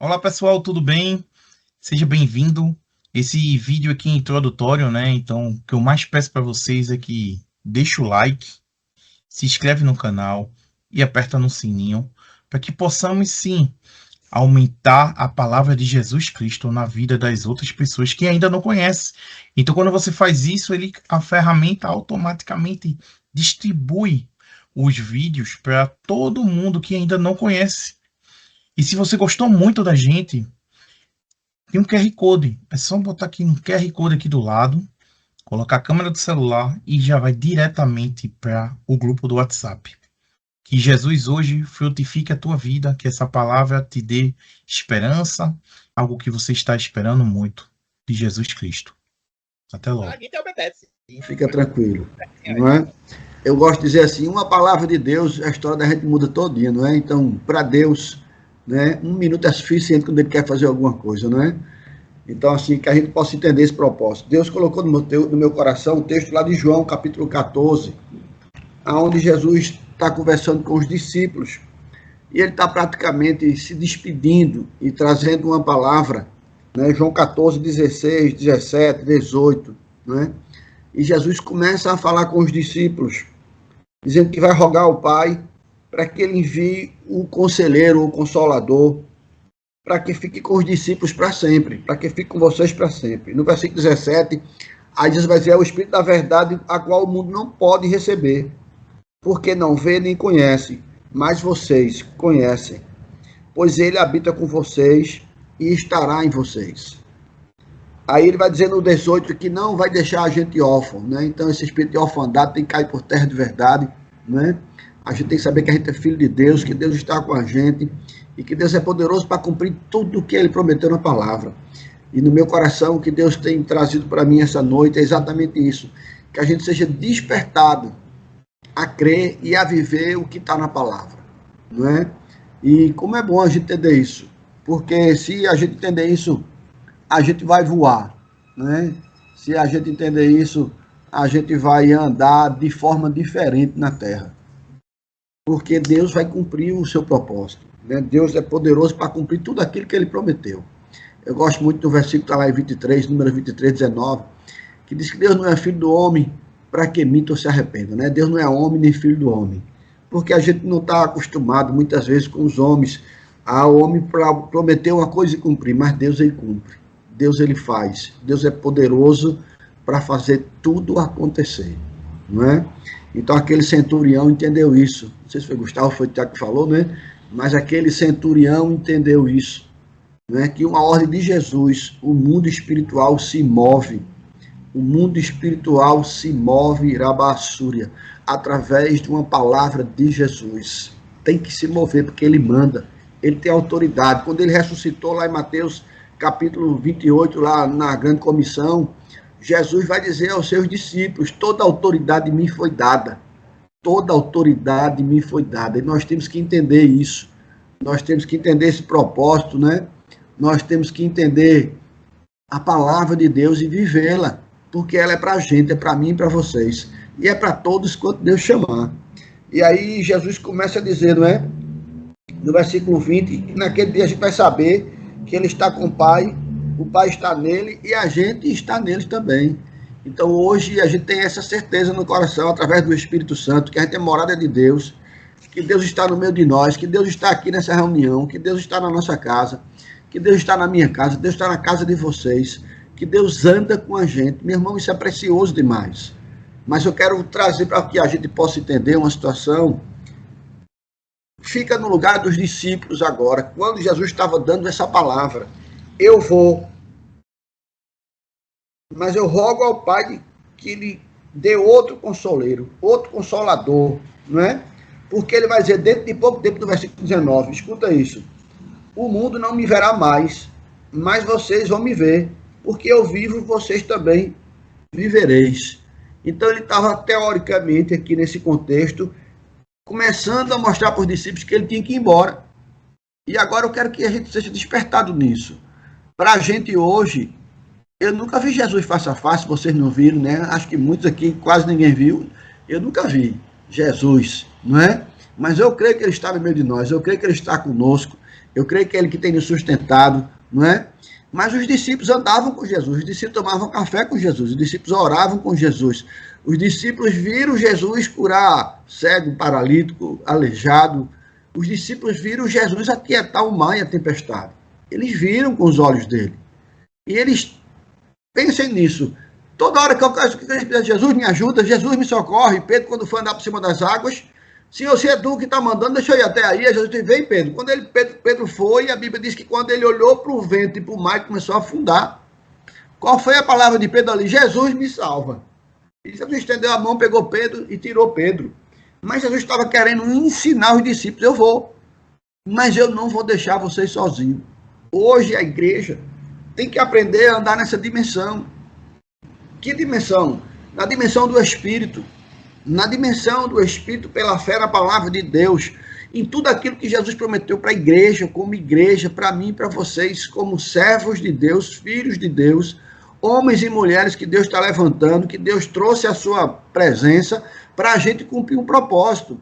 Olá pessoal, tudo bem? Seja bem-vindo. Esse vídeo aqui é introdutório, né? Então, o que eu mais peço para vocês é que deixe o like, se inscreve no canal e aperta no sininho para que possamos sim aumentar a palavra de Jesus Cristo na vida das outras pessoas que ainda não conhecem. Então, quando você faz isso, a ferramenta automaticamente distribui os vídeos para todo mundo que ainda não conhece. E se você gostou muito da gente, tem um QR Code. É só botar aqui no QR Code aqui do lado, colocar a câmera do celular e já vai diretamente para o grupo do WhatsApp. Que Jesus hoje frutifique a tua vida, que essa palavra te dê esperança, algo que você está esperando muito de Jesus Cristo. Até A logo. gente obedece. Fica tranquilo, não é? Eu gosto de dizer assim, uma palavra de Deus, a história da gente muda todinha, não é? Então, para Deus, né, um minuto é suficiente quando ele quer fazer alguma coisa, não é? Então, assim, que a gente possa entender esse propósito. Deus colocou no meu coração um texto lá de João, capítulo 14, onde Jesus está conversando com os discípulos e ele está praticamente se despedindo e trazendo uma palavra, né? João 14, 16, 17, 18, né? E Jesus começa a falar com os discípulos, dizendo que vai rogar ao Pai para que ele envie o conselheiro, o consolador, para que fique com os discípulos para sempre, para que fique com vocês para sempre. No versículo 17, aí Jesus vai dizer, é o Espírito da verdade, a qual o mundo não pode receber, porque não vê nem conhece, mas vocês conhecem, pois ele habita com vocês e estará em vocês. Aí ele vai dizer no 18 que não vai deixar a gente órfão, né? Então esse espírito de orfandade tem que cair por terra de verdade, né? A gente tem que saber que a gente é filho de Deus, que Deus está com a gente e que Deus é poderoso para cumprir tudo o que ele prometeu na palavra. E no meu coração, o que Deus tem trazido para mim essa noite é exatamente isso, que a gente seja despertado a crer e a viver o que está na palavra, não é? E como é bom a gente entender isso, porque se a gente entender isso, a gente vai voar, né? Se a gente entender isso, a gente vai andar de forma diferente na Terra, porque Deus vai cumprir o seu propósito, né? Deus é poderoso para cumprir tudo aquilo que ele prometeu. Eu gosto muito do versículo que está lá em 23, número 23, 19, que diz que Deus não é filho do homem para que minta ou se arrependa, né? Deus não é homem nem filho do homem, porque a gente não está acostumado muitas vezes com os homens, o homem prometer uma coisa e cumprir, mas Deus ele cumpre. Deus ele faz, Deus é poderoso para fazer tudo acontecer, não é? Então aquele centurião entendeu isso, não sei se foi Gustavo, foi o Tiago que falou, né? Mas aquele centurião entendeu isso, né? Que uma ordem de Jesus, o mundo espiritual se move, o mundo espiritual se move, Rabassúria, através de uma palavra de Jesus, tem que se mover porque ele manda, ele tem autoridade. Quando ele ressuscitou lá em Mateus capítulo 28, lá na grande comissão, Jesus vai dizer aos seus discípulos, toda autoridade me foi dada, toda autoridade me foi dada, e nós temos que entender isso, nós temos que entender esse propósito, né? Nós temos que entender a palavra de Deus e vivê-la, porque ela é para a gente, é para mim e para vocês, e é para todos quanto Deus chamar. E aí Jesus começa a dizer, não é? No versículo 20, que naquele dia a gente vai saber que ele está com o Pai está nele e a gente está nele também. Então hoje a gente tem essa certeza no coração, através do Espírito Santo, que a gente é morada de Deus, que Deus está no meio de nós, que Deus está aqui nessa reunião, que Deus está na nossa casa, que Deus está na minha casa, Deus está na casa de vocês, que Deus anda com a gente. Meu irmão, isso é precioso demais. Mas eu quero trazer para que a gente possa entender uma situação. Fica no lugar dos discípulos agora, quando Jesus estava dando essa palavra. Eu vou, mas eu rogo ao Pai que lhe dê outro consoleiro, outro consolador, não é? Porque ele vai dizer dentro de pouco tempo, no versículo 19, escuta isso, o mundo não me verá mais, mas vocês vão me ver, porque eu vivo, vocês também vivereis. Então ele estava teoricamente aqui nesse contexto, começando a mostrar para os discípulos que ele tinha que ir embora. E agora eu quero que a gente seja despertado nisso. Para a gente hoje, eu nunca vi Jesus face a face, vocês não viram, né? Acho que muitos aqui, quase ninguém viu. Eu nunca vi Jesus, não é? mas eu creio que Ele está no meio de nós, eu creio que Ele está conosco, eu creio que é Ele que tem nos sustentado, não é? Mas os discípulos andavam com Jesus, os discípulos tomavam café com Jesus, os discípulos oravam com Jesus, os discípulos viram Jesus curar cego, paralítico, aleijado, os discípulos viram Jesus aquietar o mar e a tempestade. Eles viram com os olhos dele. E eles, pensem nisso, toda hora que eu quero, Jesus me ajuda, Jesus me socorre. Pedro, quando foi andar por cima das águas, Senhor, se é tu que está mandando, deixa eu ir até aí. Jesus disse, vem, Pedro. Quando Pedro foi, a Bíblia diz que quando ele olhou para o vento e para o mar, começou a afundar. Qual foi a palavra de Pedro ali? Jesus me salva. E Jesus estendeu a mão, pegou Pedro e tirou Pedro. Mas Jesus estava querendo ensinar os discípulos, eu vou, mas eu não vou deixar vocês sozinhos. Hoje a igreja tem que aprender a andar nessa dimensão. Que dimensão? Na dimensão do Espírito. Na dimensão do Espírito pela fé na palavra de Deus. Em tudo aquilo que Jesus prometeu para a igreja, como igreja, para mim e para vocês, como servos de Deus, filhos de Deus, homens e mulheres que Deus está levantando, que Deus trouxe a sua presença para a gente cumprir um propósito.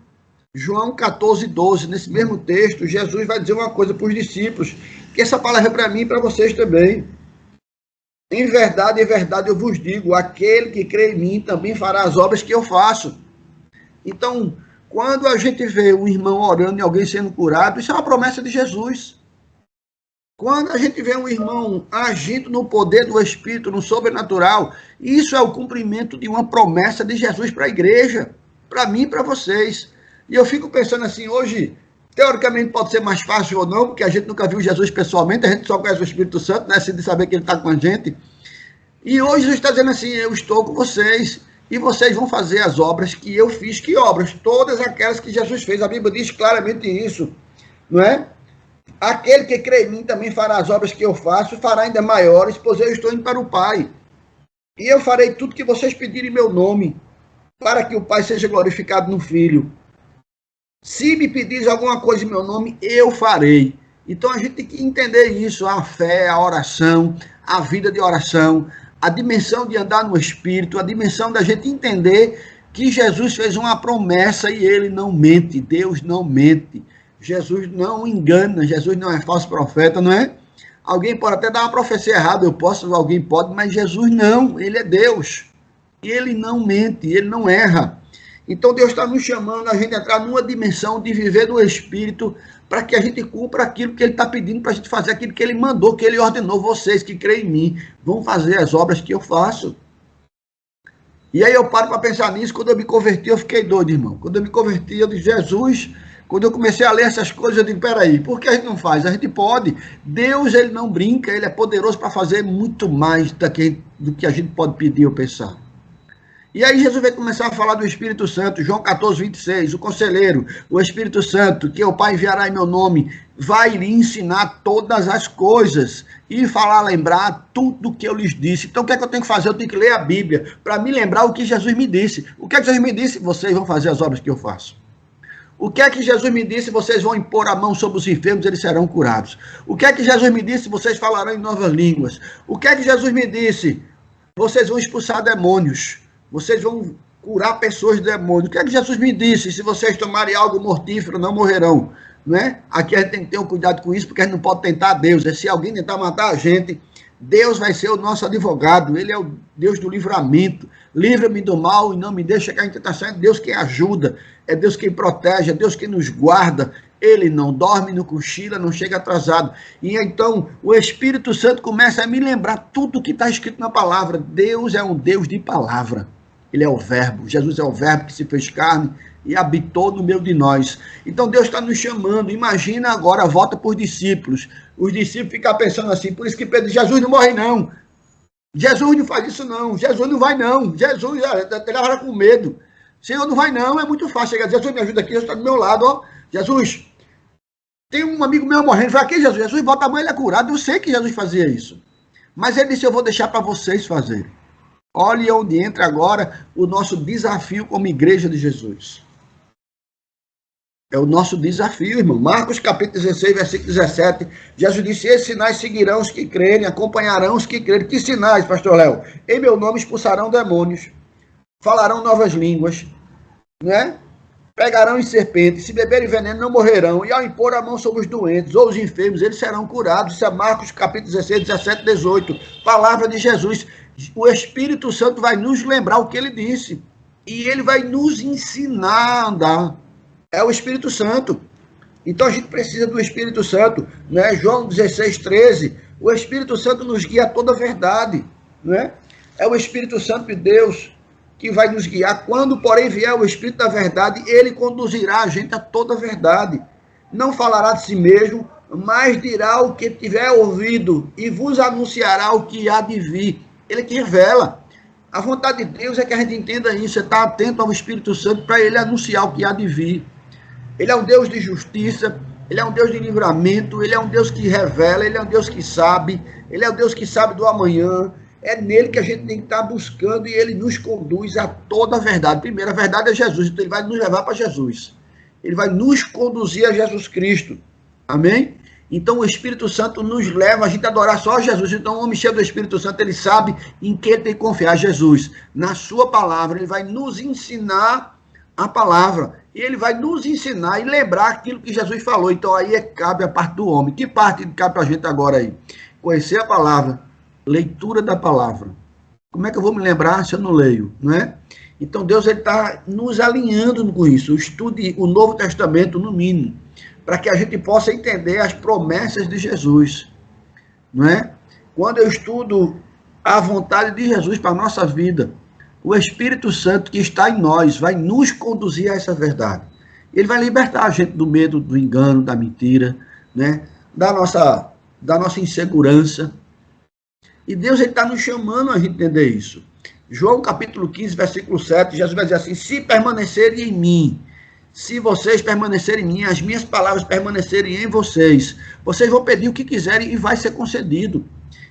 João 14, 12, nesse mesmo texto, Jesus vai dizer uma coisa para os discípulos, que essa palavra é para mim e para vocês também. Em verdade, eu vos digo, aquele que crê em mim também fará as obras que eu faço. Então, quando a gente vê um irmão orando e alguém sendo curado, isso é uma promessa de Jesus. Quando a gente vê um irmão agindo no poder do Espírito, no sobrenatural, isso é o cumprimento de uma promessa de Jesus para a igreja, para mim e para vocês. E eu fico pensando assim, hoje, teoricamente pode ser mais fácil ou não, porque a gente nunca viu Jesus pessoalmente, a gente só conhece o Espírito Santo, né, de saber que ele está com a gente. E hoje Jesus está dizendo assim, eu estou com vocês, e vocês vão fazer as obras que eu fiz. Que obras? Todas aquelas que Jesus fez. A Bíblia diz claramente isso, não é? Aquele que crê em mim também fará as obras que eu faço, fará ainda maiores, pois eu estou indo para o Pai. E eu farei tudo que vocês pedirem em meu nome, para que o Pai seja glorificado no Filho. Se me pedires alguma coisa em meu nome, eu farei. Então a gente tem que entender isso, a fé, a oração, a vida de oração, a dimensão de andar no Espírito, a dimensão da gente entender que Jesus fez uma promessa e ele não mente, Deus não mente. Jesus não engana, Jesus não é falso profeta, não é? Alguém pode até dar uma profecia errada, alguém pode, mas Jesus não, ele é Deus. E ele não mente, ele não erra. Então Deus está nos chamando a gente entrar numa dimensão de viver no Espírito para que a gente cumpra aquilo que ele está pedindo para a gente fazer, aquilo que ele mandou, que ele ordenou. Vocês que creem em mim vão fazer as obras que eu faço. E aí eu paro para pensar nisso. Quando eu me converti, eu fiquei doido, irmão. Quando eu me converti, eu disse, Jesus, quando eu comecei a ler essas coisas, eu digo, peraí, por que a gente não faz? A gente pode. Deus, ele não brinca, ele é poderoso para fazer muito mais do que a gente pode pedir ou pensar. E aí Jesus vai começar a falar do Espírito Santo, João 14, 26, o conselheiro, o Espírito Santo, que o Pai enviará em meu nome, vai lhe ensinar todas as coisas e lembrar tudo o que eu lhes disse. Então o que é que eu tenho que fazer? Eu tenho que ler a Bíblia para me lembrar o que Jesus me disse. O que é que Jesus me disse? Vocês vão fazer as obras que eu faço. O que é que Jesus me disse? Vocês vão impor a mão sobre os enfermos, eles serão curados. O que é que Jesus me disse? Vocês falarão em novas línguas. O que é que Jesus me disse? Vocês vão expulsar demônios. Vocês vão curar pessoas de demônio. O que é que Jesus me disse? Se vocês tomarem algo mortífero, não morrerão. Não é? Aqui a gente tem que ter um cuidado com isso, porque a gente não pode tentar Deus. Se alguém tentar matar a gente, Deus vai ser o nosso advogado. Ele é o Deus do livramento. Livra-me do mal e não me deixe chegar em tentação. É Deus quem ajuda. É Deus quem protege. É Deus quem nos guarda. Ele não dorme, não cochila, não chega atrasado. E então o Espírito Santo começa a me lembrar tudo que está escrito na palavra. Deus é um Deus de palavra. Ele é o verbo. Jesus é o verbo que se fez carne e habitou no meio de nós. Então Deus está nos chamando. Imagina agora, volta para os discípulos. Os discípulos ficam pensando assim, por isso que Pedro, Jesus não morre não. Jesus não faz isso não. Jesus não vai não. Jesus, ele era com medo. Senhor, não vai não. É muito fácil chegar. Jesus, me ajuda aqui. Jesus está do meu lado. Ó. Jesus, tem um amigo meu morrendo. Vai aqui, Jesus. Jesus bota a mão, ele é curado. Eu sei que Jesus fazia isso. Mas ele disse, eu vou deixar para vocês fazerem. Olhe onde entra agora o nosso desafio como igreja de Jesus. É o nosso desafio, irmão. Marcos capítulo 16, versículo 17. Jesus disse, esses sinais seguirão os que crerem, acompanharão os que crerem. Que sinais, pastor Léo? Em meu nome expulsarão demônios, falarão novas línguas, né? pegarão em serpentes, se beberem veneno não morrerão, e ao impor a mão sobre os doentes ou os enfermos, eles serão curados. Isso é Marcos capítulo 16, 17, 18. Palavra de Jesus. O Espírito Santo vai nos lembrar o que ele disse. E ele vai nos ensinar a andar. É o Espírito Santo. Então a gente precisa do Espírito Santo. Né? João 16, 13. O Espírito Santo nos guia a toda a verdade. Né? É o Espírito Santo de Deus que vai nos guiar. Quando, porém, vier o Espírito da verdade, ele conduzirá a gente a toda a verdade. Não falará de si mesmo, mas dirá o que tiver ouvido e vos anunciará o que há de vir. Ele que revela. A vontade de Deus é que a gente entenda isso, você está atento ao Espírito Santo para ele anunciar o que há de vir. Ele é um Deus de justiça, ele é um Deus de livramento, ele é um Deus que revela, ele é um Deus que sabe, ele é um Deus que sabe do amanhã. É nele que a gente tem que estar buscando e ele nos conduz a toda a verdade. Primeiro, a verdade é Jesus, então ele vai nos levar para Jesus. Ele vai nos conduzir a Jesus Cristo. Amém? Então o Espírito Santo nos leva a gente a adorar só Jesus. Então o homem cheio do Espírito Santo, ele sabe em que ele tem que confiar. Jesus, na sua palavra, ele vai nos ensinar a palavra. E ele vai nos ensinar e lembrar aquilo que Jesus falou. Então aí cabe a parte do homem. Que parte cabe para a gente agora aí? Conhecer a palavra. Leitura da palavra. Como é que eu vou me lembrar se eu não leio, não é? Então Deus está nos alinhando com isso. Estude o Novo Testamento no mínimo, para que a gente possa entender as promessas de Jesus, não é? Quando eu estudo a vontade de Jesus para a nossa vida, o Espírito Santo que está em nós vai nos conduzir a essa verdade. Ele vai libertar a gente do medo, do engano, da mentira, né? da nossa insegurança. E Deus está nos chamando a gente entender isso. João capítulo 15, versículo 7, Jesus vai dizer assim: se permanecerem em mim, se vocês permanecerem em mim, as minhas palavras permanecerem em vocês, vocês vão pedir o que quiserem e vai ser concedido.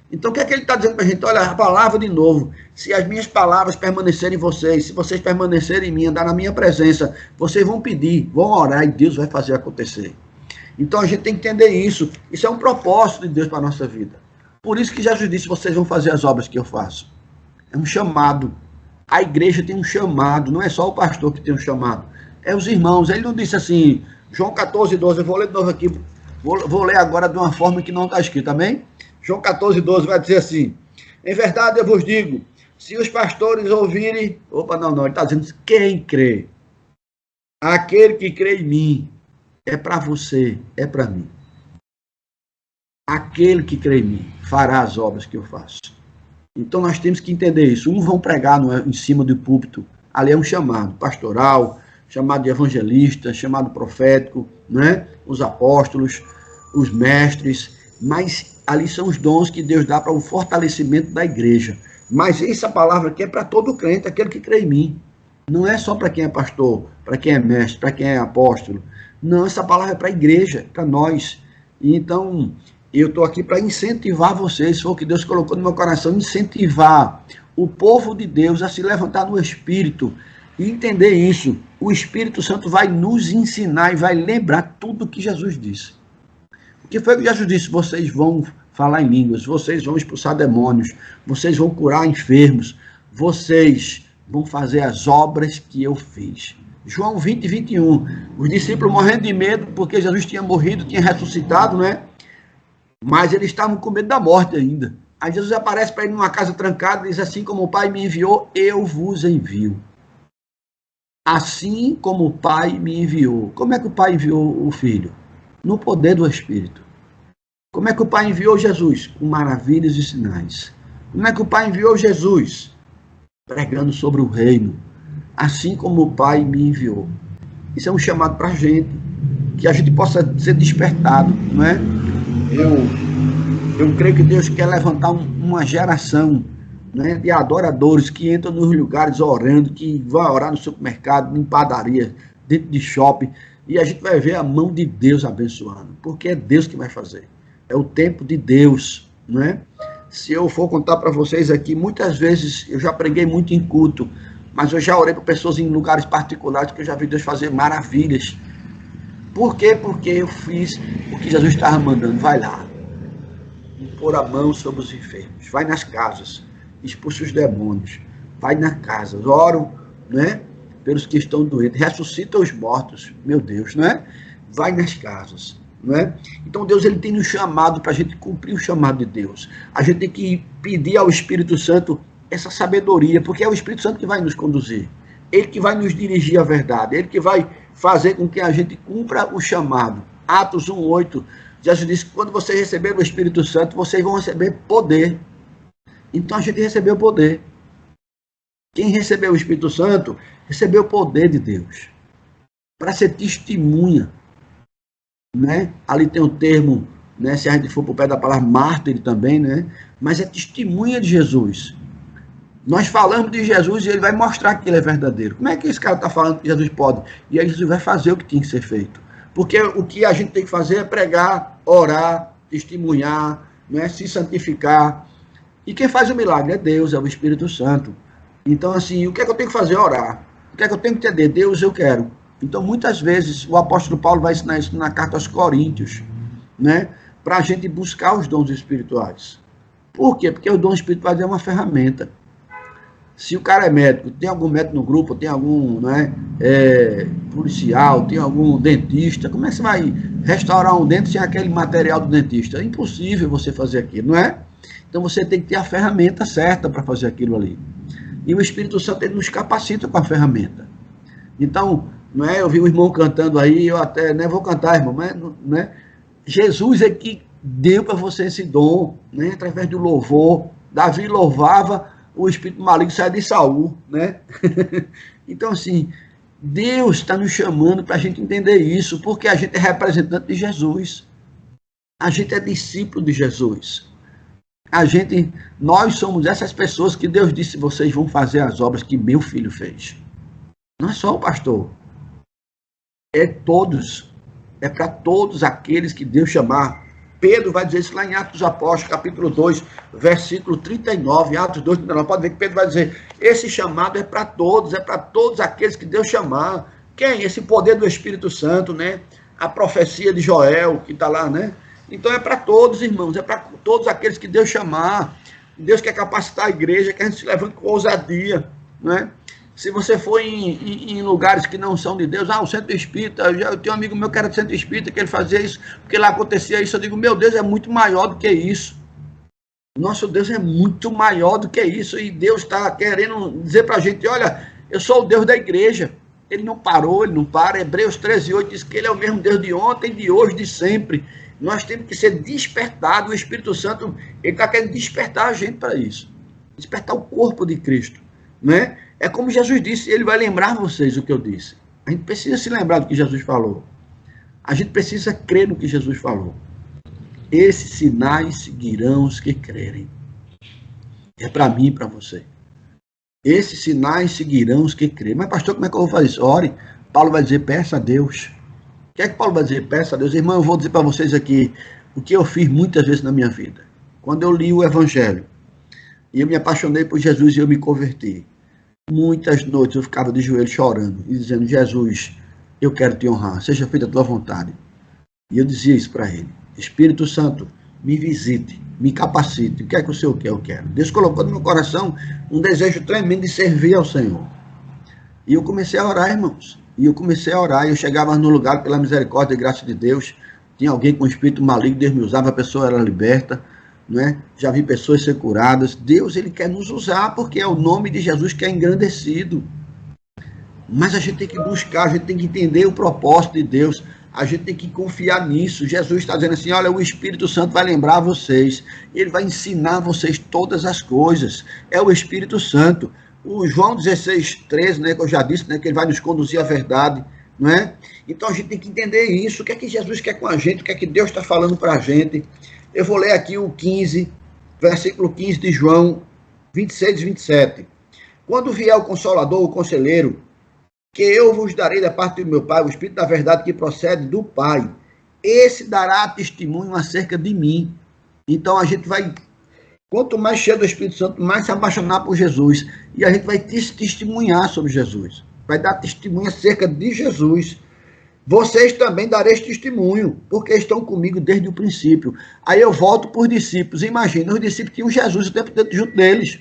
Então o que é que ele está dizendo para a gente? Olha, a palavra de novo: se as minhas palavras permanecerem em vocês, se vocês permanecerem em mim, andar na minha presença, vocês vão pedir, vão orar e Deus vai fazer acontecer. Então a gente tem que entender isso. Isso é um propósito de Deus para a nossa vida. Por isso que Jesus disse: vocês vão fazer as obras que eu faço. É um chamado. A igreja tem um chamado. Não é só o pastor que tem um chamado. É os irmãos. Ele não disse assim, João 14, 12. Eu vou ler de novo aqui. Vou ler agora de uma forma que não está escrito. Amém? João 14, 12 vai dizer assim: em verdade eu vos digo, se os pastores ouvirem... Opa, não. Ele está dizendo quem crê. Aquele que crê em mim. É para você. É para mim. Aquele que crê em mim fará as obras que eu faço. Então nós temos que entender isso. Uns vão pregar em cima do púlpito. Ali é um chamado pastoral, chamado de evangelista, chamado profético, né? Os apóstolos, os mestres. Mas ali são os dons que Deus dá para o fortalecimento da igreja. Mas essa palavra aqui é para todo crente, aquele que crê em mim. Não é só para quem é pastor, para quem é mestre, para quem é apóstolo. Não, essa palavra é para a igreja, para nós. E então... eu estou aqui para incentivar vocês, foi o que Deus colocou no meu coração, incentivar o povo de Deus a se levantar no Espírito e entender isso. O Espírito Santo vai nos ensinar e vai lembrar tudo o que Jesus disse. O que foi que Jesus disse? Vocês vão falar em línguas, vocês vão expulsar demônios, vocês vão curar enfermos, vocês vão fazer as obras que eu fiz. João 20, 21. Os discípulos morrendo de medo porque Jesus tinha morrido, tinha ressuscitado, né? Mas eles estavam com medo da morte ainda. Aí Jesus aparece para ele numa casa trancada e diz assim: como o Pai me enviou, eu vos envio. Assim como o Pai me enviou. Como é que o Pai enviou o Filho? No poder do Espírito. Como é que o Pai enviou Jesus? Com maravilhas e sinais. Como é que o Pai enviou Jesus? Pregando sobre o reino. Assim como o Pai me enviou. Isso é um chamado para a gente. Que a gente possa ser despertado, não é? Eu creio que Deus quer levantar uma geração, né, de adoradores que entram nos lugares orando, que vão orar no supermercado, em padaria, dentro de shopping, e a gente vai ver a mão de Deus abençoando, porque é Deus que vai fazer. É o tempo de Deus, não é? Se eu for contar para vocês aqui, muitas vezes eu já preguei muito em culto, mas eu já orei para pessoas em lugares particulares que eu já vi Deus fazer maravilhas. Por quê? Porque eu fiz o que Jesus estava mandando. Vai lá, pôr a mão sobre os enfermos, vai nas casas, expulsa os demônios, vai nas casas, oram, né? pelos que estão doentes, ressuscita os mortos, meu Deus, não é? Vai nas casas, não é? Então Deus, ele tem nos chamado para a gente cumprir o chamado de Deus. A gente tem que pedir ao Espírito Santo essa sabedoria, porque é o Espírito Santo que vai nos conduzir, ele que vai nos dirigir à verdade, ele que vai fazer com que a gente cumpra o chamado. Atos 1:8, Jesus disse que quando vocês receberem o Espírito Santo, vocês vão receber poder. Então a gente recebeu poder. Quem recebeu o Espírito Santo, recebeu o poder de Deus para ser testemunha, né? Ali tem o termo, né? Se a gente for para o pé da palavra mártir também, né? Mas é testemunha de Jesus. Nós falamos de Jesus e ele vai mostrar que ele é verdadeiro. Como é que esse cara está falando que Jesus pode? E aí Jesus vai fazer o que tem que ser feito. Porque o que a gente tem que fazer é pregar, orar, testemunhar, né? Se santificar. E quem faz o milagre é Deus, é o Espírito Santo. Então, assim, o que é que eu tenho que fazer? Orar. O que é que eu tenho que entender? Deus, eu quero. Então, muitas vezes, o apóstolo Paulo vai ensinar isso na carta aos Coríntios, né? Para a gente buscar os dons espirituais. Por quê? Porque o dom espiritual é uma ferramenta. Se o cara é médico, tem algum médico no grupo, tem algum, né, policial, tem algum dentista, como é que você vai restaurar um dente sem aquele material do dentista? É impossível você fazer aquilo, não é? Então você tem que ter a ferramenta certa para fazer aquilo ali. E o Espírito Santo, ele nos capacita com a ferramenta. Então, não é, eu vi o irmão cantando aí, eu até nem vou cantar, irmão, mas, né, Jesus é que deu para você esse dom, né, através do louvor. Davi louvava, o espírito maligno sai de Saul, né? Então, assim, Deus está nos chamando para a gente entender isso, porque a gente é representante de Jesus. A gente é discípulo de Jesus. Nós somos essas pessoas que Deus disse, vocês vão fazer as obras que meu filho fez. Não é só o pastor. É todos. É para todos aqueles que Deus chamar. Pedro vai dizer isso lá em Atos dos Apóstolos, capítulo 2, versículo 39, Atos 2, 39, pode ver que Pedro vai dizer, esse chamado é para todos aqueles que Deus chamar. Quem? Esse poder do Espírito Santo, né? A profecia de Joel, que está lá, né? Então é para todos, irmãos, é para todos aqueles que Deus chamar. Deus quer capacitar a igreja, que a gente se levante com ousadia, né? Se você for em lugares que não são de Deus, o centro espírita, eu tenho um amigo meu que era do centro espírita, que ele fazia isso, porque lá acontecia isso, eu digo, meu Deus, é muito maior do que isso. Nosso Deus é muito maior do que isso, e Deus está querendo dizer para a gente, olha, eu sou o Deus da igreja. Ele não parou, ele não para. Hebreus 13:8 diz que ele é o mesmo Deus de ontem, de hoje, de sempre. Nós temos que ser despertados, o Espírito Santo, ele está querendo despertar a gente para isso. Despertar o corpo de Cristo, né? É como Jesus disse, ele vai lembrar vocês o que eu disse. A gente precisa se lembrar do que Jesus falou. A gente precisa crer no que Jesus falou. Esses sinais seguirão os que crerem. É para mim e para você. Esses sinais seguirão os que crerem. Mas pastor, como é que eu vou fazer isso? Ore. Paulo vai dizer, peça a Deus. O que é que Paulo vai dizer? Peça a Deus. Irmão, eu vou dizer para vocês aqui o que eu fiz muitas vezes na minha vida. Quando eu li o Evangelho, e eu me apaixonei por Jesus e eu me converti. Muitas noites eu ficava de joelho chorando e dizendo, Jesus, eu quero te honrar, seja feita a tua vontade. E eu dizia isso para ele, Espírito Santo, me visite, me capacite, o que é que o Senhor quer? Eu quero. Deus colocou no meu coração um desejo tremendo de servir ao Senhor. E eu comecei a orar, irmãos, e eu chegava no lugar pela misericórdia e graça de Deus, tinha alguém com espírito maligno, Deus me usava, a pessoa era liberta, né? Já vi pessoas ser curadas. Deus, ele quer nos usar, porque é o nome de Jesus que é engrandecido. Mas a gente tem que buscar, a gente tem que entender o propósito de Deus, a gente tem que confiar nisso. Jesus está dizendo assim, olha, o Espírito Santo vai lembrar vocês, ele vai ensinar vocês todas as coisas. É o Espírito Santo. O João 16:13, né, que eu já disse, né, que ele vai nos conduzir à verdade, não é? Então a gente tem que entender isso, o que é que Jesus quer com a gente, o que é que Deus está falando para a gente. Eu vou ler aqui o 15, versículo 15 de João 26 e 27. Quando vier o Consolador, o Conselheiro, que eu vos darei da parte do meu Pai, o Espírito da verdade que procede do Pai, esse dará testemunho acerca de mim. Então a gente vai, quanto mais cheio do Espírito Santo, mais se apaixonar por Jesus. E a gente vai testemunhar sobre Jesus. Vai dar testemunho acerca de Jesus. Vocês também dareis testemunho, porque estão comigo desde o princípio. Aí eu volto para os discípulos. Imagina, os discípulos tinham Jesus o tempo todo junto deles.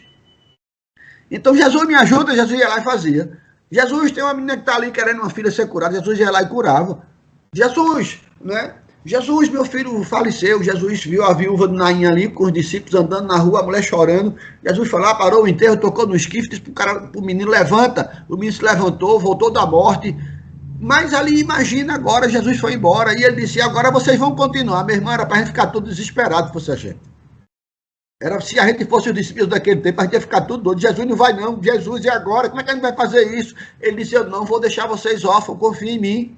Então Jesus me ajuda, Jesus ia lá e fazia. Jesus, tem uma menina que está ali querendo uma filha ser curada. Jesus ia lá e curava. Jesus, né? Jesus, meu filho faleceu. Jesus viu a viúva de Naim ali com os discípulos andando na rua, a mulher chorando. Jesus foi lá, parou o enterro, tocou no esquife, disse pro menino, levanta. O menino se levantou, voltou da morte. Mas ali, imagina agora, Jesus foi embora. E ele disse, agora vocês vão continuar. Minha irmã, era para a gente ficar todo desesperado, fosse a gente. Era, se a gente fosse os discípulos daquele tempo, a gente ia ficar tudo doido. Jesus não vai não, Jesus, e agora? Como é que a gente vai fazer isso? Ele disse, eu não vou deixar vocês órfãos, confiem em mim.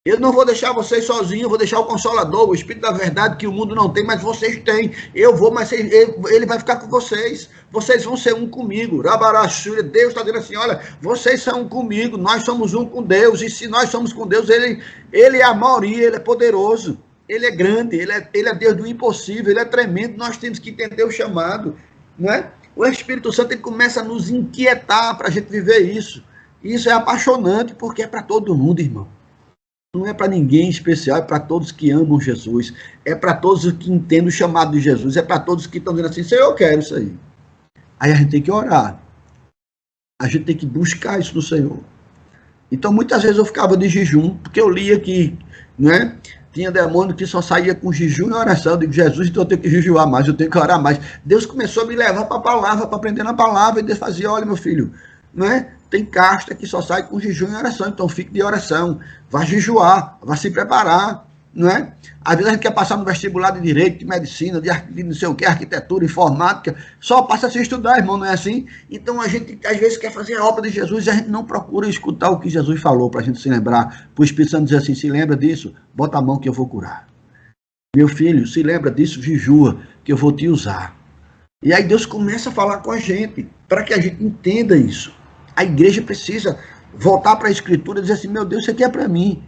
Eu não vou deixar vocês sozinhos, eu vou deixar o Consolador, o Espírito da Verdade que o mundo não tem, mas vocês têm. Eu vou, mas ele vai ficar com vocês. Vocês vão ser um comigo. Rabarachura, Deus está dizendo assim, olha, vocês são um comigo, nós somos um com Deus, e se nós somos com Deus, ele é a maioria, ele é poderoso, ele é grande, ele é Deus do impossível, ele é tremendo, nós temos que entender o chamado, não é? O Espírito Santo ele começa a nos inquietar para a gente viver isso. E isso é apaixonante, porque é para todo mundo, irmão. Não é para ninguém especial, é para todos que amam Jesus, é para todos que entendem o chamado de Jesus, é para todos que estão dizendo assim, Senhor, eu quero isso aí. Aí a gente tem que orar, a gente tem que buscar isso no Senhor. Então muitas vezes eu ficava de jejum, porque eu lia que, né, tinha demônio que só saía com jejum e oração. Eu digo, Jesus, então eu tenho que jejuar mais, eu tenho que orar mais. Deus começou a me levar para a palavra, para aprender na palavra, e Deus fazia, olha meu filho, não é? Tem casta que só sai com jejum e oração, então fique de oração, vá jejuar, vá se preparar, não é? Às vezes a gente quer passar no vestibular de Direito, de Medicina, de não sei o que, Arquitetura, Informática, só passa a se estudar, irmão, não é assim? Então a gente às vezes quer fazer a obra de Jesus e a gente não procura escutar o que Jesus falou, para a gente se lembrar, para o Espírito Santo dizer assim, se lembra disso? Bota a mão que eu vou curar. Meu filho, se lembra disso? Jejua, que eu vou te usar. E aí Deus começa a falar com a gente, para que a gente entenda isso. A igreja precisa voltar para a Escritura e dizer assim, meu Deus, isso aqui é para mim.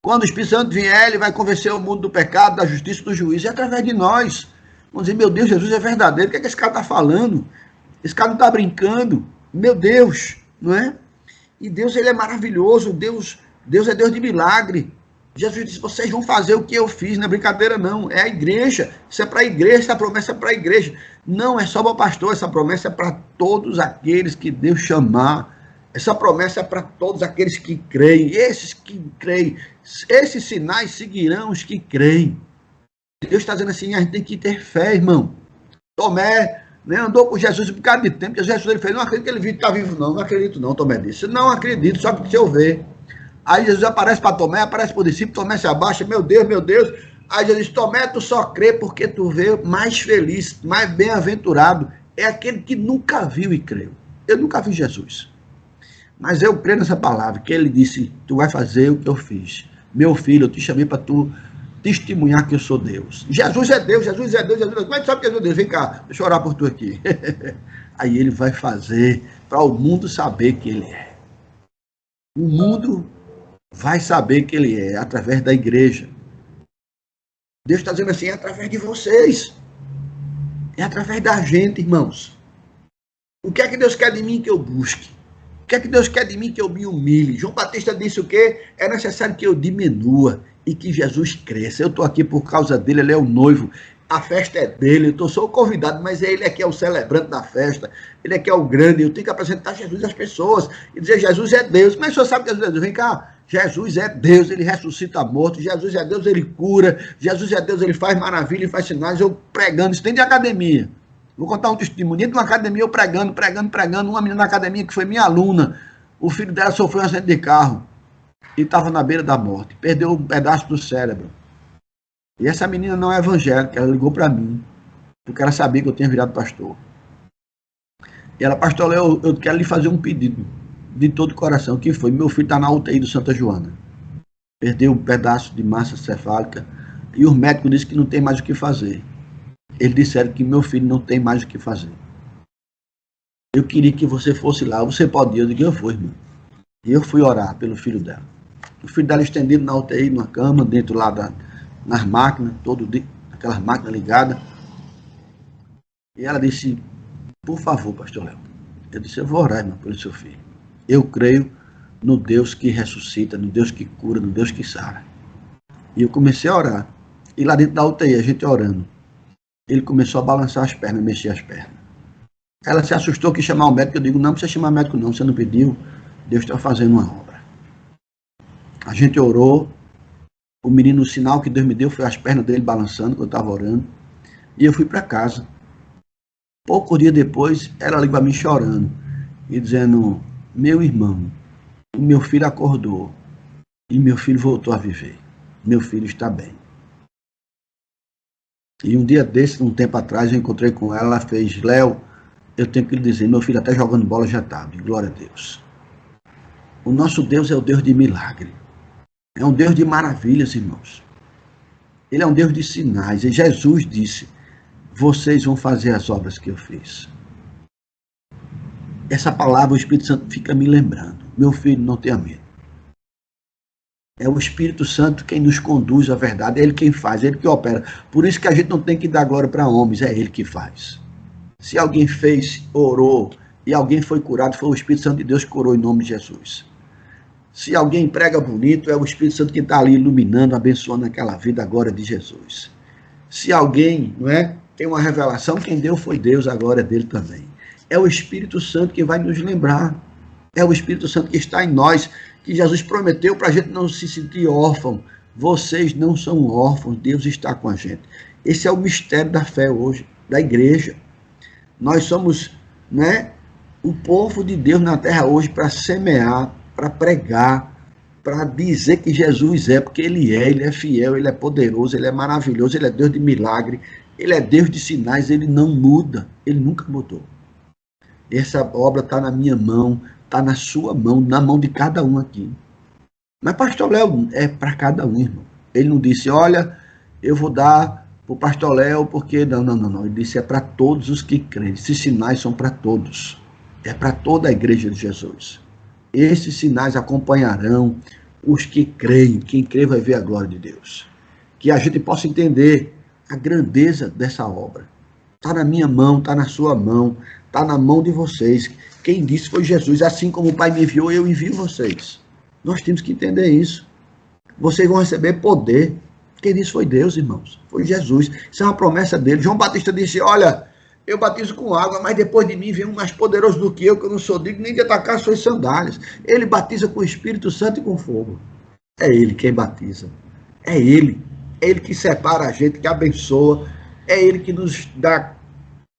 Quando o Espírito Santo vier, ele vai convencer o mundo do pecado, da justiça, do juízo, e é através de nós. Vamos dizer, meu Deus, Jesus é verdadeiro, o que é que esse cara está falando? Esse cara não está brincando. Meu Deus, não é? E Deus, ele é maravilhoso, Deus é Deus de milagre. Jesus disse, vocês vão fazer o que eu fiz, não é brincadeira não, é a igreja, isso é para a igreja, essa promessa é para a igreja, não é só para o pastor, essa promessa é para todos aqueles que Deus chamar, essa promessa é para todos aqueles que creem, esses que creem, esses sinais seguirão os que creem. Deus está dizendo assim, a gente tem que ter fé, irmão. Tomé, né, andou com Jesus um bocado de tempo, porque Jesus ele fez, não acredito que ele está vivo não acredito não, Tomé disse, não acredito, só que se eu ver. Aí Jesus aparece para Tomé, aparece para o discípulo, Tomé se abaixa, meu Deus, meu Deus. Aí Jesus diz, Tomé, tu só crê porque tu vê mais feliz, mais bem-aventurado, é aquele que nunca viu e creu. Eu nunca vi Jesus, mas eu creio nessa palavra, que ele disse, tu vai fazer o que eu fiz. Meu filho, eu te chamei para tu testemunhar que eu sou Deus. Jesus é Deus, Jesus é Deus, Jesus é Deus. Como é que sabe que é Deus? Vem cá, deixa eu orar por tu aqui. Aí ele vai fazer para o mundo saber que ele é. O mundo vai saber que ele é através da igreja. Deus está dizendo assim, é através de vocês. É através da gente, irmãos. O que é que Deus quer de mim que eu busque? O que é que Deus quer de mim que eu me humilhe? João Batista disse o quê? É necessário que eu diminua e que Jesus cresça. Eu estou aqui por causa dele, ele é o noivo. A festa é dele, eu sou o convidado, mas ele é que é o celebrante da festa, ele é que é o grande, eu tenho que apresentar Jesus às pessoas e dizer, Jesus é Deus. Mas o senhor sabe que Jesus é Deus? Vem cá, Jesus é Deus, ele ressuscita mortos, Jesus é Deus, ele cura, Jesus é Deus, ele faz maravilha, ele faz sinais, eu pregando, isso tem de academia. Vou contar um testemunho de uma academia, eu pregando, uma menina na academia que foi minha aluna, o filho dela sofreu um acidente de carro e estava na beira da morte, perdeu um pedaço do cérebro. E essa menina não é evangélica, ela ligou para mim, porque ela sabia que eu tinha virado pastor. E ela, pastor Léo, eu quero lhe fazer um pedido de todo o coração, que foi, meu filho está na UTI do Santa Joana, perdeu um pedaço de massa cefálica, e os médicos disseram que não tem mais o que fazer. Eles disseram que meu filho não tem mais o que fazer. Eu queria que você fosse lá, você pode ir? Eu digo, eu vou, irmão. E eu fui orar pelo filho dela. O filho dela estendido na UTI, numa cama, dentro lá nas máquinas, todo dia, aquelas máquinas ligadas. E ela disse, por favor, pastor Léo. Eu disse, eu vou orar, irmão, pelo seu filho. Eu creio no Deus que ressuscita, no Deus que cura, no Deus que sara. E eu comecei a orar. E lá dentro da UTI, a gente orando. Ele começou a balançar as pernas, mexer as pernas. Ela se assustou, quis chamar o médico. Eu digo, não precisa chamar médico não, você não pediu. Deus está fazendo uma obra. A gente orou, o menino, o sinal que Deus me deu foi as pernas dele balançando quando eu estava orando, e eu fui para casa. Pouco dia depois, ela ligou para mim chorando e dizendo: meu irmão, o meu filho acordou e meu filho voltou a viver. Meu filho está bem. E um dia desse, um tempo atrás, eu encontrei com ela, ela fez: Léo, eu tenho que lhe dizer, meu filho até jogando bola já está, glória a Deus. O nosso Deus é o Deus de milagre. É um Deus de maravilhas, irmãos. Ele é um Deus de sinais. E Jesus disse: vocês vão fazer as obras que eu fiz. Essa palavra o Espírito Santo fica me lembrando. Meu filho, não tenha medo. É o Espírito Santo quem nos conduz à verdade. É Ele quem faz, é Ele que opera. Por isso que a gente não tem que dar glória para homens, é Ele que faz. Se alguém fez, orou, e alguém foi curado, foi o Espírito Santo de Deus que curou em nome de Jesus. Se alguém prega bonito, é o Espírito Santo que está ali iluminando, abençoando aquela vida agora de Jesus. Se alguém, não é, tem uma revelação, quem deu foi Deus, agora é dele também. É o Espírito Santo que vai nos lembrar. É o Espírito Santo que está em nós, que Jesus prometeu para a gente não se sentir órfão. Vocês não são órfãos, Deus está com a gente. Esse é o mistério da fé hoje, da igreja. Nós somos, né, o povo de Deus na terra hoje para semear, para pregar, para dizer que Jesus é, porque Ele é fiel, Ele é poderoso, Ele é maravilhoso, Ele é Deus de milagre, Ele é Deus de sinais, Ele não muda, Ele nunca mudou. Essa obra está na minha mão, está na sua mão, na mão de cada um aqui. Mas pastor Léo é para cada um, irmão. Ele não disse: olha, eu vou dar para o pastor Léo, porque não. Ele disse: é para todos os que creem. Esses sinais são para todos. É para toda a igreja de Jesus. Esses sinais acompanharão os que creem. Quem crê vai ver a glória de Deus. Que a gente possa entender a grandeza dessa obra. Está na minha mão, está na sua mão, está na mão de vocês. Quem disse foi Jesus. Assim como o Pai me enviou, eu envio vocês. Nós temos que entender isso. Vocês vão receber poder. Quem disse foi Deus, irmãos. Foi Jesus. Isso é uma promessa dele. João Batista disse: olha, eu batizo com água, mas depois de mim vem um mais poderoso do que eu não sou digno nem de atacar suas sandálias. Ele batiza com o Espírito Santo e com fogo. É Ele quem batiza. É Ele. É Ele que separa a gente, que abençoa. É Ele que nos dá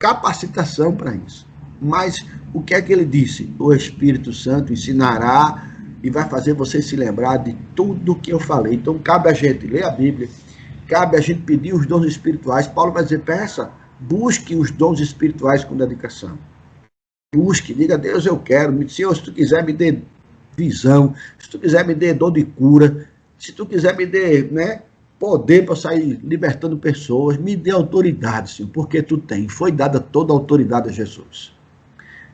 capacitação para isso. Mas o que é que Ele disse? O Espírito Santo ensinará e vai fazer você se lembrar de tudo que eu falei. Então cabe a gente ler a Bíblia, cabe a gente pedir os dons espirituais. Paulo vai dizer: peça, busque os dons espirituais com dedicação. Busque, diga: Deus, eu quero. Senhor, se tu quiser me dê visão, se tu quiser me dê dor de cura, se tu quiser me dê, né, poder para sair libertando pessoas, me dê autoridade, Senhor, porque tu tem. Foi dada toda a autoridade a Jesus.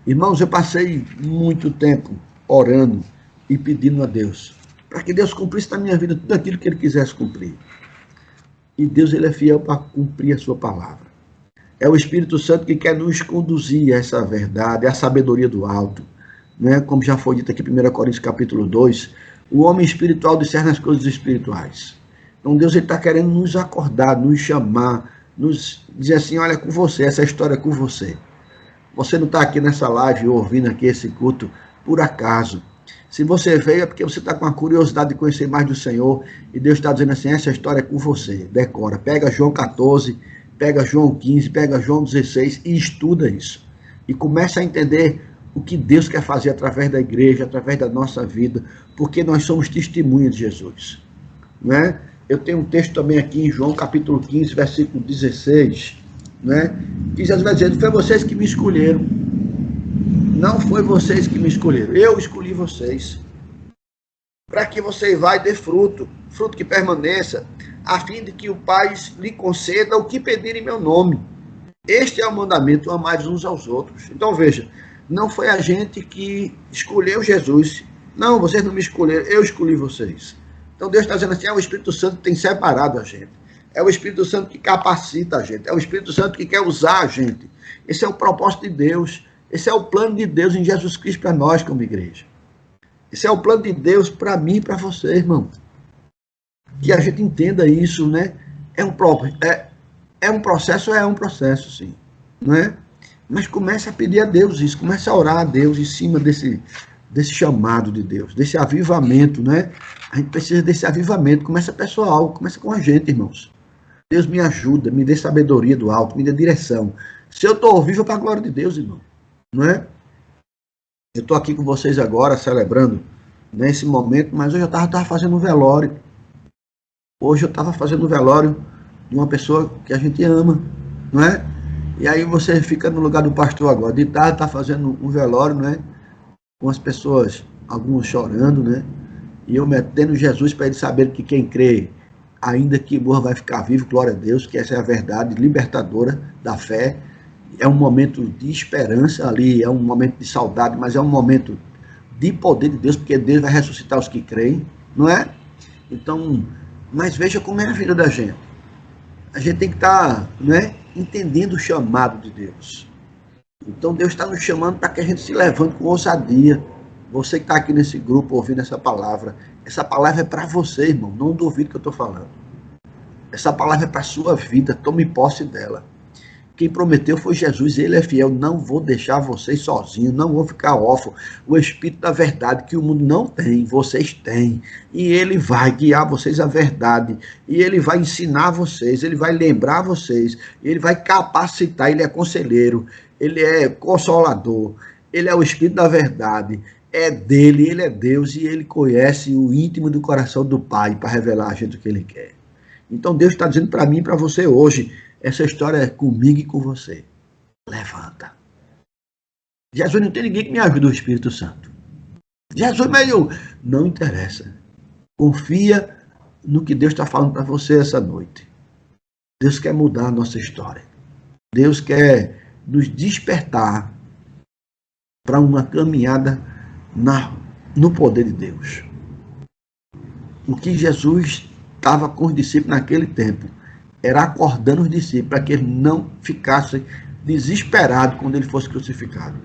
Irmãos, eu passei muito tempo orando e pedindo a Deus, para que Deus cumprisse na minha vida tudo aquilo que Ele quisesse cumprir. E Deus, Ele é fiel para cumprir a sua palavra. É o Espírito Santo que quer nos conduzir a essa verdade, a sabedoria do alto. Né? Como já foi dito aqui em 1 Coríntios capítulo 2, o homem espiritual discerne as coisas espirituais. Então Deus está querendo nos acordar, nos chamar, nos dizer assim: olha, é com você, essa história é com você. Você não está aqui nessa live ouvindo aqui esse culto por acaso. Se você veio é porque você está com a curiosidade de conhecer mais do Senhor, e Deus está dizendo assim: essa história é com você. Decora, pega João 14, pega João 15, pega João 16 e estuda isso. E começa a entender o que Deus quer fazer através da igreja, através da nossa vida, porque nós somos testemunhas de Jesus. Né? Eu tenho um texto também aqui em João capítulo 15, versículo 16, né? Que Jesus vai dizer: foi vocês que me escolheram. Não foi vocês que me escolheram, eu escolhi vocês, para que vocês vá e dê fruto, fruto que permaneça, a fim de que o Pai lhe conceda o que pedir em meu nome. Este é o mandamento: amar uns aos outros. Então veja, não foi a gente que escolheu Jesus. Não, vocês não me escolheram, eu escolhi vocês. Então Deus está dizendo assim: é o Espírito Santo que tem separado a gente. É o Espírito Santo que capacita a gente. É o Espírito Santo que quer usar a gente. Esse é o propósito de Deus. Esse é o plano de Deus em Jesus Cristo para nós como igreja. Esse é o plano de Deus para mim e para você, irmão. Que a gente entenda isso, né? É um processo, sim. Não é? Mas comece a pedir a Deus isso. Comece a orar a Deus em cima desse chamado de Deus, desse avivamento, né? A gente precisa desse avivamento. Começa pessoal, começa com a gente, irmãos. Deus me ajuda, me dê sabedoria do alto, me dê direção. Se eu estou vivo, é para a glória de Deus, irmão. Não é? Eu estou aqui com vocês agora, celebrando nesse momento, mas hoje eu estava fazendo um velório. Hoje eu estava fazendo um velório de uma pessoa que a gente ama, não é? E aí você fica no lugar do pastor agora. De tarde está fazendo um velório, né? Com as pessoas, alguns chorando, né? E eu metendo Jesus para eles saberem que quem crê, ainda que morra, vai ficar vivo, glória a Deus, que essa é a verdade libertadora da fé. É um momento de esperança ali, é um momento de saudade, mas é um momento de poder de Deus, porque Deus vai ressuscitar os que creem, não é? Então, mas veja como é a vida da gente. A gente tem que estar, né, entendendo o chamado de Deus. Então Deus está nos chamando para que a gente se levante com ousadia. Você que está aqui nesse grupo ouvindo essa palavra é para você, irmão. Não duvide que eu estou falando. Essa palavra é para a sua vida. Tome posse dela. Quem prometeu foi Jesus, ele é fiel. Não vou deixar vocês sozinhos, não vou ficar órfão. O Espírito da verdade que o mundo não tem, vocês têm. E ele vai guiar vocês à verdade. E ele vai ensinar vocês, ele vai lembrar vocês, ele vai capacitar, ele é conselheiro, ele é consolador, ele é o Espírito da verdade. É dele, ele é Deus e ele conhece o íntimo do coração do Pai para revelar a gente o que ele quer. Então Deus está dizendo para mim e para você hoje, essa história é comigo e com você. Levanta. Jesus não tem ninguém que me ajude, o Espírito Santo. Jesus meio, não interessa. Confia no que Deus está falando para você essa noite. Deus quer mudar a nossa história. Deus quer nos despertar para uma caminhada no poder de Deus. O que Jesus estava com os discípulos naquele tempo era acordando os discípulos para que eles não ficassem desesperados quando ele fosse crucificado.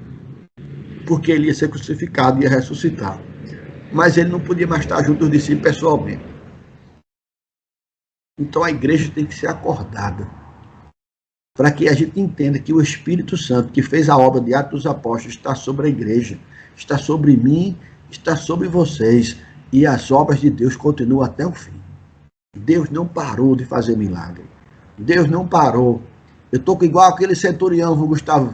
Porque ele ia ser crucificado e ia ressuscitar. Mas ele não podia mais estar junto dos discípulos pessoalmente. Então a igreja tem que ser acordada para que a gente entenda que o Espírito Santo, que fez a obra de Atos dos Apóstolos, está sobre a igreja, está sobre mim, está sobre vocês, e as obras de Deus continuam até o fim. Deus não parou de fazer milagre. Deus não parou. Eu estou igual aquele centurião, Gustavo.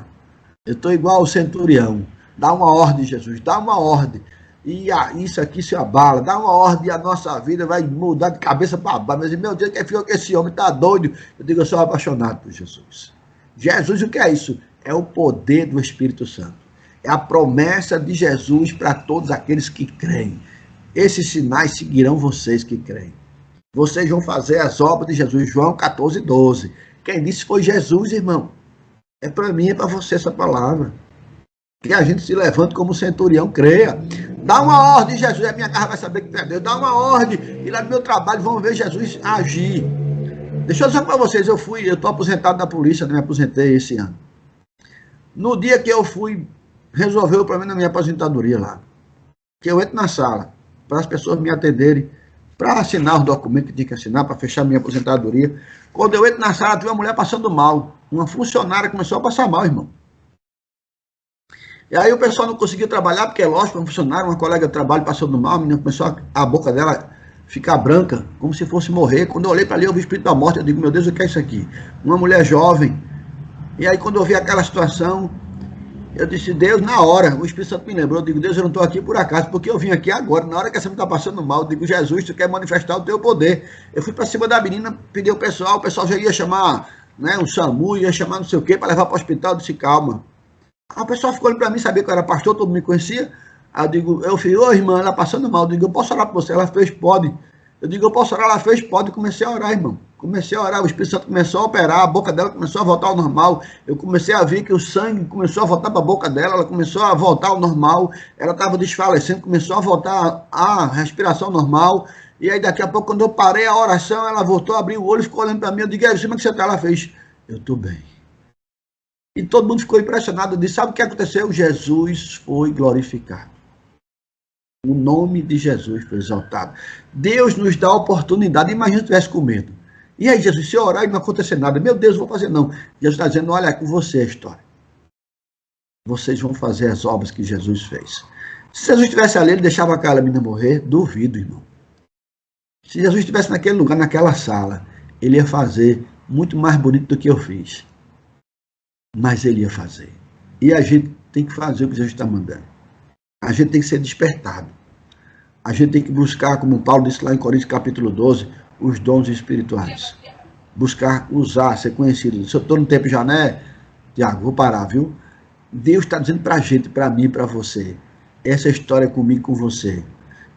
Eu estou igual ao centurião. Dá uma ordem, Jesus, dá uma ordem. E isso aqui se abala. Dá uma ordem e a nossa vida vai mudar de cabeça para baixo. Mas, meu Deus, que ficou que esse homem está doido? Eu digo, eu sou apaixonado por Jesus. Jesus, o que é isso? É o poder do Espírito Santo. É a promessa de Jesus para todos aqueles que creem. Esses sinais seguirão vocês que creem. Vocês vão fazer as obras de Jesus. João 14:12. Quem disse foi Jesus, irmão. É para mim, é para você essa palavra. Que a gente se levante como centurião, creia. Dá uma ordem, Jesus. A minha casa vai saber que é Deus. Dá uma ordem. E lá no meu trabalho vão ver Jesus agir. Deixa eu dizer para vocês, eu estou aposentado da polícia, me aposentei esse ano. No dia que eu fui resolver o problema da minha aposentadoria lá, que eu entro na sala, para as pessoas me atenderem, para assinar os documentos que tinha que assinar, para fechar minha aposentadoria. Quando eu entro na sala, tinha uma mulher passando mal. Uma funcionária começou a passar mal, irmão. E aí o pessoal não conseguia trabalhar, porque é lógico, um funcionário, uma colega de trabalho passando mal, a menina começou a boca dela ficar branca, como se fosse morrer. Quando eu olhei para ali, eu vi o espírito da morte, eu digo, meu Deus, o que é isso aqui? Uma mulher jovem. E aí quando eu vi aquela situação, eu disse, Deus, na hora, o Espírito Santo me lembrou, eu digo, Deus, eu não estou aqui por acaso, porque eu vim aqui agora, na hora que essa menina está passando mal, eu digo, Jesus, tu quer manifestar o teu poder. Eu fui para cima da menina, pedi ao pessoal, o pessoal já ia chamar, né, um SAMU, ia chamar não sei o quê, para levar para o hospital, eu disse, calma. Aí o pessoal ficou olhando para mim, sabia que eu era pastor, todo mundo me conhecia. Aí eu digo, eu falei, ô irmã, ela passando mal, eu digo, eu posso orar para você? Ela fez, pode. Eu digo, eu posso orar? Ela fez, pode. Comecei a orar, irmão. Comecei a orar, o Espírito Santo começou a operar, a boca dela começou a voltar ao normal. Eu comecei a ver que o sangue começou a voltar para a boca dela, ela começou a voltar ao normal. Ela estava desfalecendo, começou a voltar a respiração normal. E aí daqui a pouco, quando eu parei a oração, ela voltou a abrir o olho, ficou olhando para mim. Eu digo, como é que você está? Ela fez, eu estou bem. E todo mundo ficou impressionado. Eu disse, sabe o que aconteceu? Jesus foi glorificado. O nome de Jesus foi exaltado. Deus nos dá a oportunidade. Imagina se eu tivesse com medo. E aí, Jesus, se eu orar e não acontecer nada, meu Deus, não vou fazer não. Jesus está dizendo, olha, é com você a história. Vocês vão fazer as obras que Jesus fez. Se Jesus estivesse ali, ele deixava aquela menina morrer? Duvido, irmão. Se Jesus estivesse naquele lugar, naquela sala, ele ia fazer muito mais bonito do que eu fiz. Mas ele ia fazer. E a gente tem que fazer o que Jesus está mandando. A gente tem que ser despertado. A gente tem que buscar, como Paulo disse lá em Coríntios capítulo 12, os dons espirituais. Buscar usar, ser conhecido. Se eu estou no tempo já, né, Tiago, vou parar, viu? Deus está dizendo para a gente, para mim, para você, essa história é comigo, com você,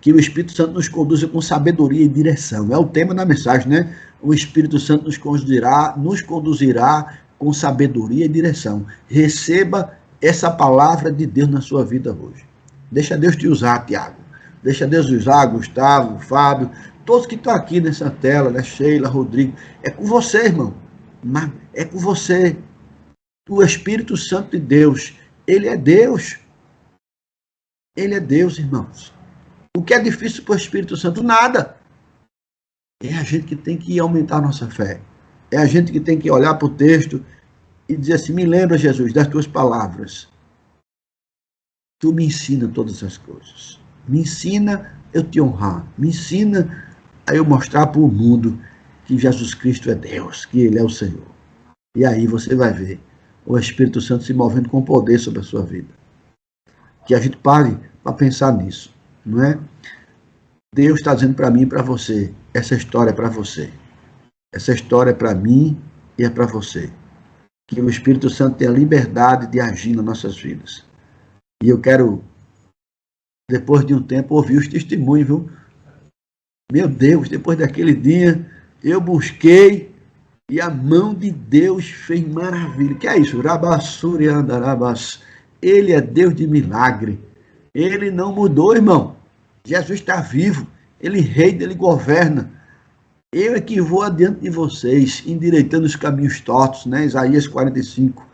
que o Espírito Santo nos conduza com sabedoria e direção. É o tema da mensagem, né? O Espírito Santo nos conduzirá com sabedoria e direção. Receba essa palavra de Deus na sua vida hoje. Deixa Deus te usar, Tiago. Deixa Deus usar Gustavo, Fábio, todos que estão aqui nessa tela, né? Sheila, Rodrigo. É com você, irmão. É com você. O Espírito Santo de Deus, ele é Deus. Ele é Deus, irmãos. O que é difícil para o Espírito Santo? Nada. É a gente que tem que aumentar a nossa fé. É a gente que tem que olhar para o texto e dizer assim, me lembra, Jesus, das tuas palavras. Tu me ensina todas as coisas. Me ensina eu te honrar. Me ensina a eu mostrar para o mundo que Jesus Cristo é Deus, que ele é o Senhor. E aí você vai ver o Espírito Santo se movendo com poder sobre a sua vida. Que a gente pare para pensar nisso, não é? Deus está dizendo para mim e para você, essa história é para você. Essa história é para mim e é para você. Que o Espírito Santo tenha liberdade de agir nas nossas vidas. E eu quero, depois de um tempo, ouvir os testemunhos, viu? Meu Deus, depois daquele dia, eu busquei e a mão de Deus fez maravilha. Que é isso? Ele é Deus de milagre. Ele não mudou, irmão. Jesus está vivo. Ele reina, ele governa. Eu é que vou adiante de vocês, endireitando os caminhos tortos, né? Isaías 45.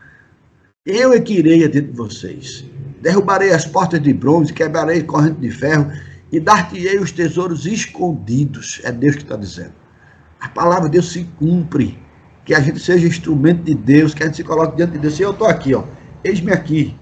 Eu é que irei adiante de vocês. Derrubarei as portas de bronze, quebrarei corrente de ferro e dar-te-ei os tesouros escondidos. É Deus que está dizendo. A palavra de Deus se cumpre. Que a gente seja instrumento de Deus, que a gente se coloque diante de Deus. Eu estou aqui, ó. Eis-me aqui.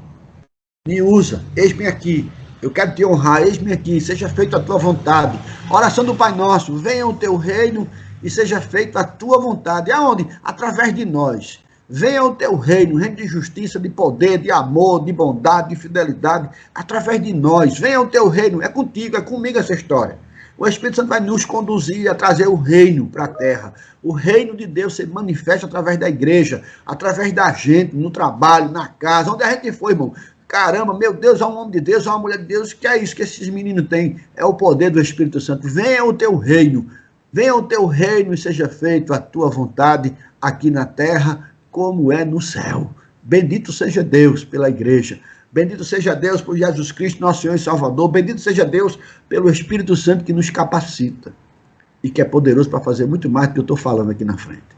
Me usa. Eis-me aqui. Eu quero te honrar. Eis-me aqui. Seja feita a tua vontade. Oração do Pai Nosso. Venha o teu reino e seja feita a tua vontade. Aonde? Através de nós. Venha o teu reino, reino de justiça, de poder, de amor, de bondade, de fidelidade, através de nós. Venha o teu reino. É contigo, é comigo essa história. O Espírito Santo vai nos conduzir a trazer o reino para a terra. O reino de Deus se manifesta através da igreja, através da gente, no trabalho, na casa, onde a gente for, irmão. Caramba, meu Deus, há um homem de Deus, há uma mulher de Deus, que é isso que esses meninos têm? É o poder do Espírito Santo. Venha o teu reino. Venha o teu reino e seja feito a tua vontade aqui na terra, como é no céu. Bendito seja Deus pela igreja. Bendito seja Deus por Jesus Cristo, nosso Senhor e Salvador. Bendito seja Deus pelo Espírito Santo que nos capacita e que é poderoso para fazer muito mais do que eu estou falando aqui na frente.